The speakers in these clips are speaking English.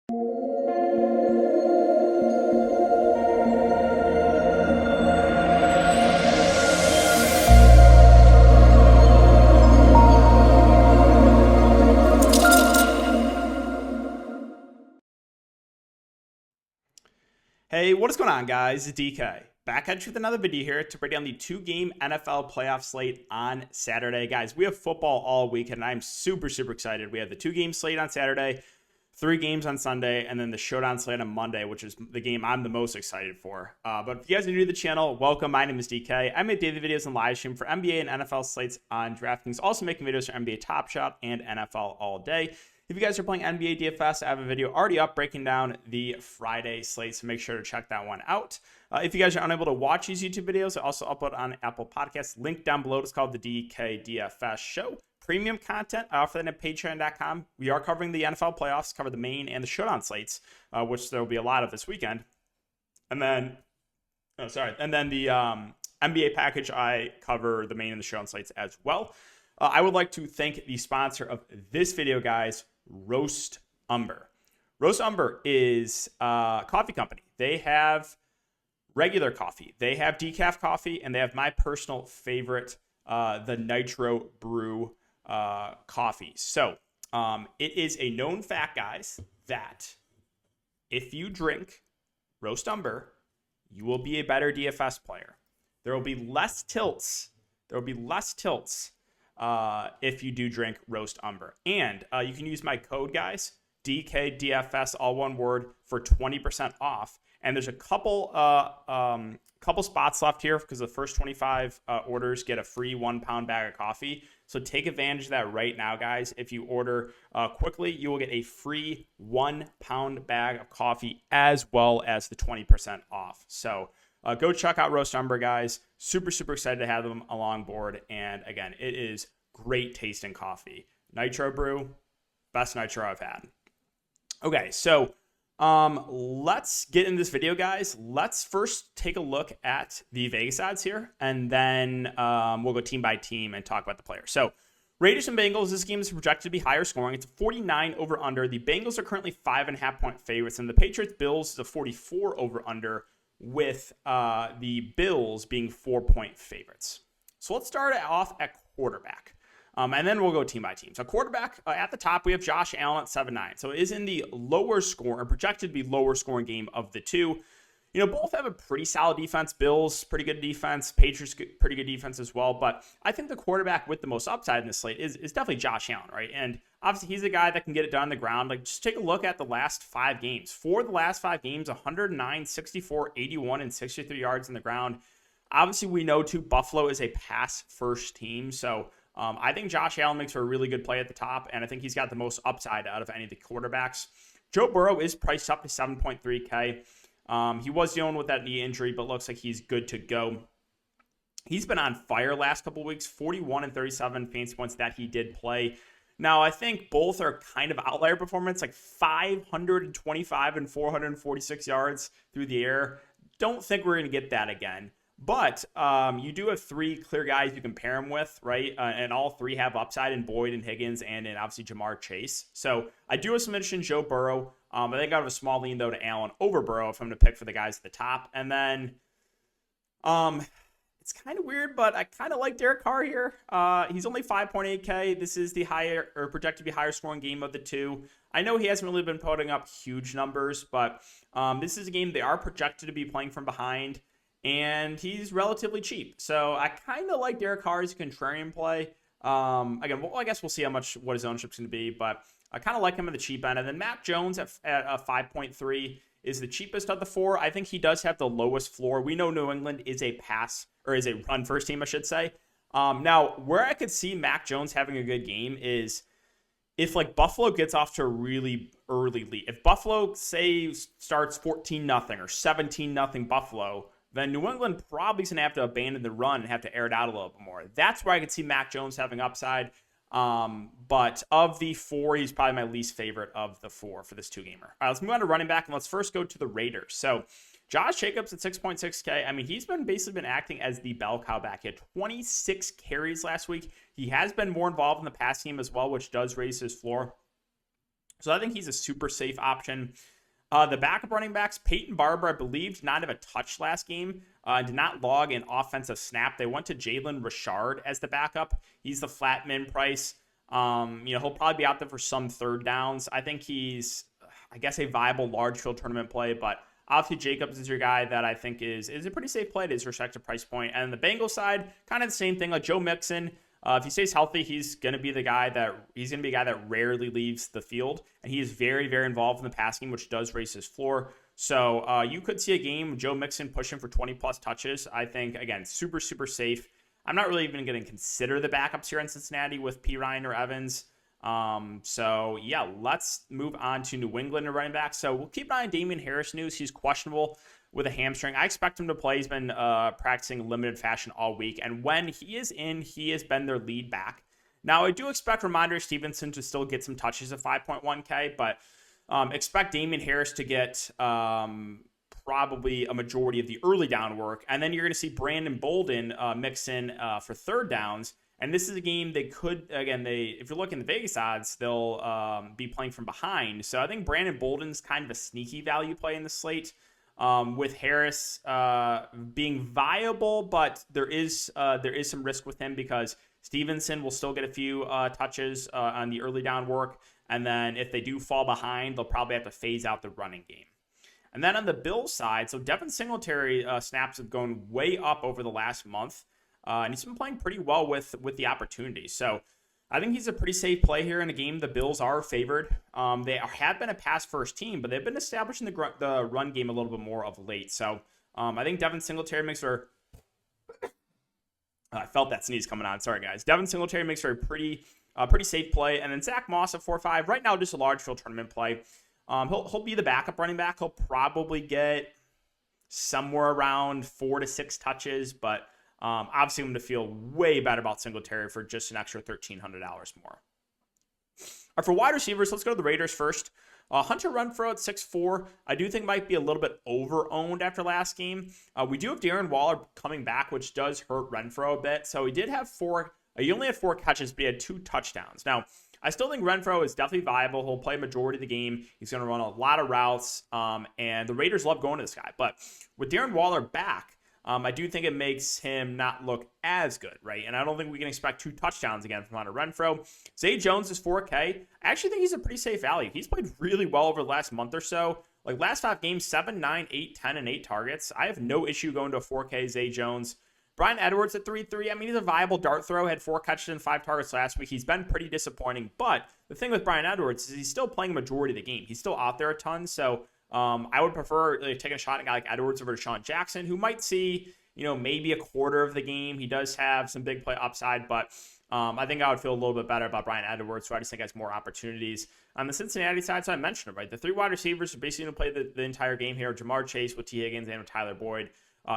Hey, what is going on, guys? It's DK. Back at you with another video here to break down the two-game NFL playoff slate on Saturday. Guys, we have football all weekend, and I'm super excited. We have the two-game slate on Saturday, 3 games on Sunday, and then the showdown slate on Monday, which is the game I'm the most excited for. But if you guys are new to the channel, welcome. My name is DK. I make daily videos and live stream for NBA and NFL slates on Draftkings, also making videos for NBA Top Shot and NFL All Day. If you guys are playing NBA DFS, I have a video already up breaking down the Friday slate, so make sure to check that one out. If you guys are unable to watch these YouTube videos, I also upload on Apple Podcasts. Link down below. It's called the DK DFS Show. Premium content for that at patreon.com. We are covering the NFL playoffs, cover the main and the showdown slates, which there will be a lot of this weekend. And then, the NBA package, I cover the main and the showdown slates as well. I would like to thank the sponsor of this video, guys, Roast Umber. Roast Umber is a coffee company. They have regular coffee, they have decaf coffee, and they have my personal favorite, the Nitro Brew coffee. So it is a known fact, guys, that if you drink Roast Umber, you will be a better DFS player. There will be less tilts. If you do drink Roast Umber. And you can use my code, guys, DKDFS, all one word, for 20% off. And there's a couple spots left here because the first 25 orders get a free 1 pound bag of coffee. So take advantage of that right now, guys. If you order quickly, you will get a free 1 pound bag of coffee as well as the 20% off. So go check out Roast Umber, guys. Super excited to have them along board. And again, it is great tasting coffee. Nitro Brew, best nitro I've had. Okay, so let's get into this video, guys. Let's first take a look at the Vegas odds here, and then we'll go team by team and talk about the players. So Raiders and Bengals, this game is projected to be higher scoring. It's 49 over under. The Bengals are currently 5.5 point favorites, and the Patriots Bills is a 44 over under, with the Bills being 4 point favorites. So let's start off at quarterback. And then we'll go team by team. So quarterback, at the top, we have Josh Allen at 7-9. So it is in the lower score, or projected to be lower scoring game of the two. You know, both have a pretty solid defense. Bills, pretty good defense. Patriots, pretty good defense as well. But I think the quarterback with the most upside in this slate is definitely Josh Allen, right? And obviously, he's a guy that can get it done on the ground. Like, just take a look at the last 5 games. For the last 5 games, 109, 64, 81, and 63 yards on the ground. Obviously, we know, too, Buffalo is a pass-first team. So I think Josh Allen makes for a really good play at the top, and I think he's got the most upside out of any of the quarterbacks. Joe Burrow is priced up to 7.3K. He was dealing with that knee injury, but looks like he's good to go. He's been on fire last couple weeks, 41 and 37 fantasy points that he did play. Now, I think both are kind of outlier performance, like 525 and 446 yards through the air. Don't think we're going to get that again. But you do have 3 clear guys you can pair him with, right? And all 3 have upside in Boyd and Higgins and in obviously Jamar Chase. So I do have some interest in Joe Burrow. I think I have a small lean, though, to Allen over Burrow if I'm going to pick for the guys at the top. And then it's kind of weird, but I kind of like Derek Carr here. He's only 5.8K. This is the higher, or projected to be higher scoring game of the two. I know he hasn't really been putting up huge numbers, but this is a game they are projected to be playing from behind. And he's relatively cheap. So I kind of like Derek Carr as a contrarian play. Again, well, I guess we'll see what his ownership's going to be. But I kind of like him at the cheap end. And then Mac Jones at 5.3 is the cheapest of the 4. I think he does have the lowest floor. We know New England is a run first team, I should say. Now, where I could see Mac Jones having a good game is if like Buffalo gets off to a really early lead. If Buffalo, say, starts 14-0 or 17-0 Buffalo, then New England probably is going to have to abandon the run and have to air it out a little bit more. That's where I could see Mac Jones having upside. But of the 4, he's probably my least favorite of the 4 for this 2-gamer. All right, let's move on to running back, and let's first go to the Raiders. So Josh Jacobs at 6.6K. I mean, he's basically been acting as the bell cow back. He had 26 carries last week. He has been more involved in the pass game as well, which does raise his floor. So I think he's a super safe option. The backup running backs, Peyton Barber, I believe, did not have a touch last game. Did not log an offensive snap. They went to Jalen Richard as the backup. He's the flat min price. He'll probably be out there for some third downs. I think he's, I guess, a viable large field tournament play, but obviously Jacobs is your guy that I think is a pretty safe play at his respective price point. And the Bengals side, kind of the same thing. Like Joe Mixon, if he stays healthy, he's going to be a guy that rarely leaves the field, and he is very, very involved in the passing game, which does raise his floor. So you could see a game Joe Mixon pushing for 20 plus touches. I think, again, super, super safe. I'm not really even going to consider the backups here in Cincinnati with P. Ryan or Evans. Let's move on to New England and running back. So we'll keep an eye on Damian Harris news. He's questionable with a hamstring. I expect him to play. He's been practicing limited fashion all week. And when he is in, he has been their lead back. Now, I do expect Ramondre Stevenson to still get some touches at 5.1K, but expect Damian Harris to get probably a majority of the early down work. And then you're going to see Brandon Bolden mix in for third downs. And this is a game they could, if you're looking at the Vegas odds, they'll be playing from behind. So I think Brandon Bolden's kind of a sneaky value play in the slate. With Harris being viable, but there is some risk with him because Stevenson will still get a few touches on the early down work. And then if they do fall behind, they'll probably have to phase out the running game. And then on the Bills side, so Devin Singletary snaps have gone way up over the last month. And he's been playing pretty well with the opportunities. So I think he's a pretty safe play here in a game. The Bills are favored. They have been a pass-first team, but they've been establishing the run game a little bit more of late. So I think Devin Singletary makes for I felt that sneeze coming on. Sorry, guys. Devin Singletary makes for a pretty safe play. And then Zach Moss at 4.5. Right now, just a large field tournament play. He'll be the backup running back. He'll probably get somewhere around 4 to 6 touches, but obviously, I'm going to feel way better about Singletary for just an extra $1,300 more. For wide receivers, let's go to the Raiders first. Hunter Renfrow at 6.4, I do think might be a little bit over-owned after last game. We do have Darren Waller coming back, which does hurt Renfrow a bit. So he did have he only had 4 catches, but he had 2 touchdowns. Now, I still think Renfrow is definitely viable. He'll play a majority of the game. He's going to run a lot of routes, and the Raiders love going to this guy. But with Darren Waller back, I do think it makes him not look as good, right? And I don't think we can expect 2 touchdowns again from Hunter Renfrow. Zay Jones is 4K. I actually think he's a pretty safe value. He's played really well over the last month or so. Like last 5 games, 7, 9, 8, 10, and 8 targets. I have no issue going to a 4K Zay Jones. Bryan Edwards at 3.3. I mean, he's a viable dart throw. Had 4 catches and 5 targets last week. He's been pretty disappointing. But the thing with Bryan Edwards is he's still playing a majority of the game. He's still out there a ton. So I would prefer taking a shot at a guy like Edwards over Deshaun Jackson, who might see maybe a quarter of the game. He does have some big play upside, but I think I would feel a little bit better about Bryan Edwards, who I just think has more opportunities. On the Cincinnati side, so I mentioned it, right? The 3 wide receivers are basically going to play the entire game here. Jamar Chase with T. Higgins and with Tyler Boyd.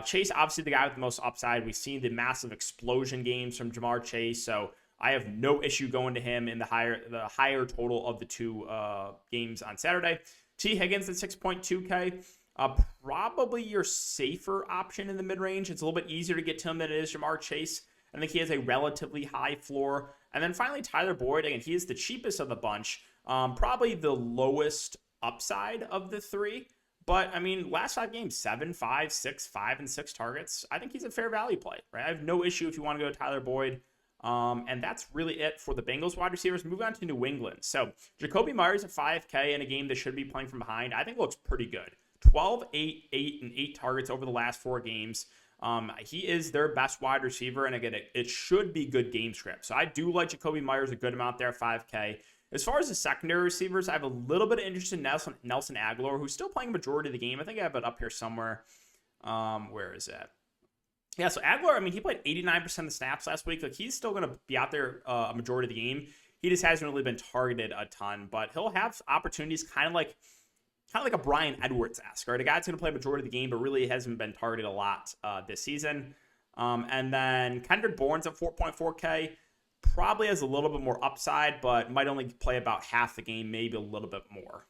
Chase, obviously the guy with the most upside. We've seen the massive explosion games from Jamar Chase, so I have no issue going to him in the higher total of the 2 games on Saturday. T. Higgins at 6.2K. Probably your safer option in the mid-range. It's a little bit easier to get to him than it is Jamar Chase. I think he has a relatively high floor. And then finally, Tyler Boyd. Again, he is the cheapest of the bunch. Probably the lowest upside of the 3. But, I mean, last 5 games, 7, 5, 6, 5, and 6 targets. I think he's a fair value play, right? I have no issue if you want to go to Tyler Boyd. And that's really it for the Bengals wide receivers. Moving on to New England. So, Jacoby Myers at 5K in a game that should be playing from behind, I think looks pretty good. 12, 8, 8, and 8 targets over the last 4 games. He is their best wide receiver, and again, it should be good game script. So I do like Jacoby Myers a good amount there, 5K. As far as the secondary receivers, I have a little bit of interest in Nelson Aguilar, who's still playing a majority of the game. I think I have it up here somewhere. Where is it? Yeah, so Aguilar, I mean, he played 89% of the snaps last week. Like, he's still going to be out there a majority of the game. He just hasn't really been targeted a ton, but he'll have opportunities kind of like a Bryan Edwards-esque, right? A guy that's going to play a majority of the game, but really hasn't been targeted a lot this season. And then Kendrick Bourne's at 4.4K. Probably has a little bit more upside, but might only play about half the game, maybe a little bit more.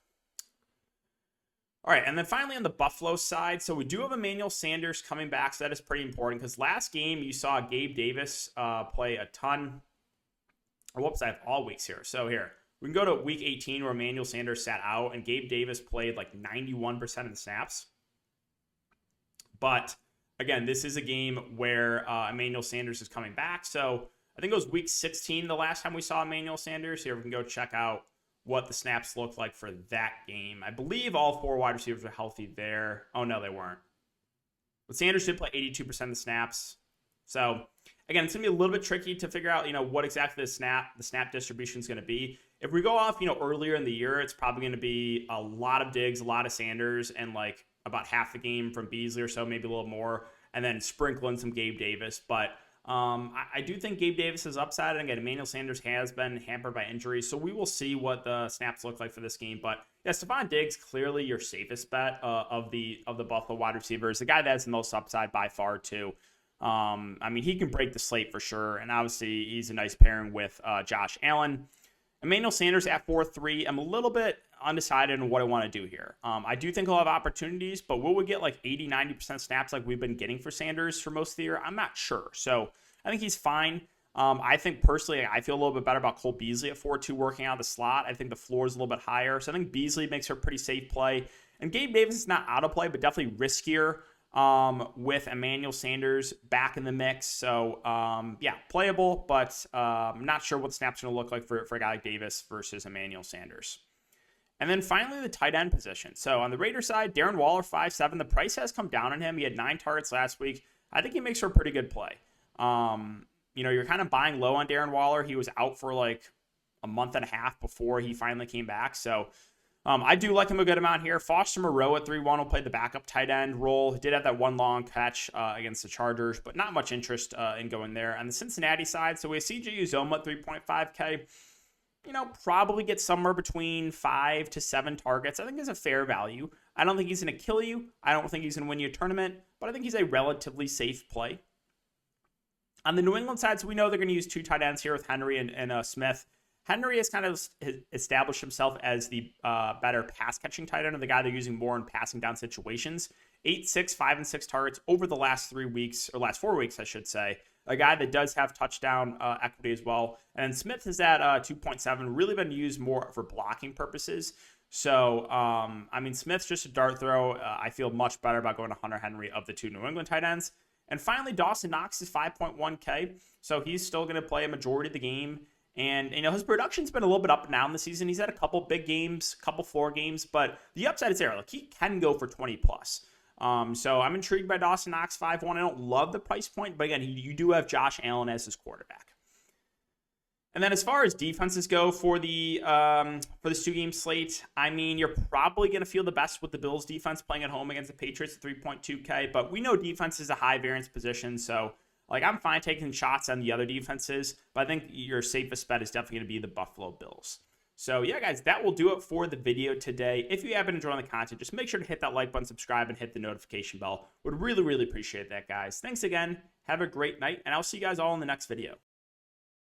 All right, and then finally on the Buffalo side, so we do have Emmanuel Sanders coming back, so that is pretty important because last game you saw Gabe Davis play a ton. Or whoops, I have all weeks here. So here, We can go to week 18 where Emmanuel Sanders sat out and Gabe Davis played like 91% of the snaps. But again, this is a game where Emmanuel Sanders is coming back. So I think it was week 16 the last time we saw Emmanuel Sanders. Here we can go check out what the snaps looked like for that game. I believe all 4 wide receivers were healthy there. Oh, no, they weren't. But Sanders did play 82% of the snaps. So again, it's going to be a little bit tricky to figure out, what exactly the snap distribution is going to be. If we go off, earlier in the year, it's probably going to be a lot of Diggs, a lot of Sanders, and like about half the game from Beasley or so, maybe a little more, and then sprinkle in some Gabe Davis. But I do think Gabe Davis is upside. And again, Emmanuel Sanders has been hampered by injuries, so we will see what the snaps look like for this game. But yeah, Stephon Diggs, clearly your safest bet of the Buffalo wide receivers, the guy that has the most upside by far too. He can break the slate for sure, and obviously he's a nice pairing with Josh Allen. Emmanuel Sanders at 4-3. I'm a little bit undecided on what I want to do here. I do think he'll have opportunities, but will we get like 80-90% snaps like we've been getting for Sanders for most of the year? I'm not sure. So I think he's fine. I think personally, I feel a little bit better about Cole Beasley at 4-2 working out of the slot. I think the floor is a little bit higher. So I think Beasley makes her a pretty safe play. And Gabe Davis is not out of play, but definitely riskier with Emmanuel Sanders back in the mix. So, playable, but I'm not sure what the snap's going to look like for a guy like Davis versus Emmanuel Sanders. And then finally, the tight end position. So on the Raiders side, Darren Waller, 5'7". The price has come down on him. He had 9 targets last week. I think he makes for a pretty good play. You're kind of buying low on Darren Waller. He was out for like a month and a half before he finally came back. So I do like him a good amount here. Foster Moreau at 3-1 will play the backup tight end role. He did have that one long catch against the Chargers, but not much interest in going there. On the Cincinnati side, so we have CJ Uzomah at 3.5K. Probably get somewhere between 5 to 7 targets. I think is a fair value. I don't think he's going to kill you. I don't think he's going to win you a tournament, but I think he's a relatively safe play. On the New England side, so we know they're going to use 2 tight ends here with Henry and Smith. Henry has kind of established himself as the better pass-catching tight end, or the guy they're using more in passing down situations. 8, 6, 5, and 6 targets over the last 3 weeks, or last 4 weeks, I should say. A guy that does have touchdown equity as well. And then Smith is at 2.7, really been used more for blocking purposes. So, Smith's just a dart throw. I feel much better about going to Hunter Henry of the 2 New England tight ends. And finally, Dawson Knox is 5.1K. So he's still going to play a majority of the game. And, his production's been a little bit up and down this season. He's had a couple big games, couple floor games, but the upside is there. Like, he can go for 20 plus. So I'm intrigued by Dawson Knox, 5-1. I don't love the price point, but again, you do have Josh Allen as his quarterback. And then as far as defenses go for this 2-game slate, you're probably going to feel the best with the Bills defense playing at home against the Patriots at 3.2K, but we know defense is a high variance position, so I'm fine taking shots on the other defenses, but I think your safest bet is definitely going to be the Buffalo Bills. So yeah, guys, that will do it for the video today. If you have been enjoying the content, just make sure to hit that like button, subscribe, and hit the notification bell. Would really, really appreciate that, guys. Thanks again. Have a great night, and I'll see you guys all in the next video.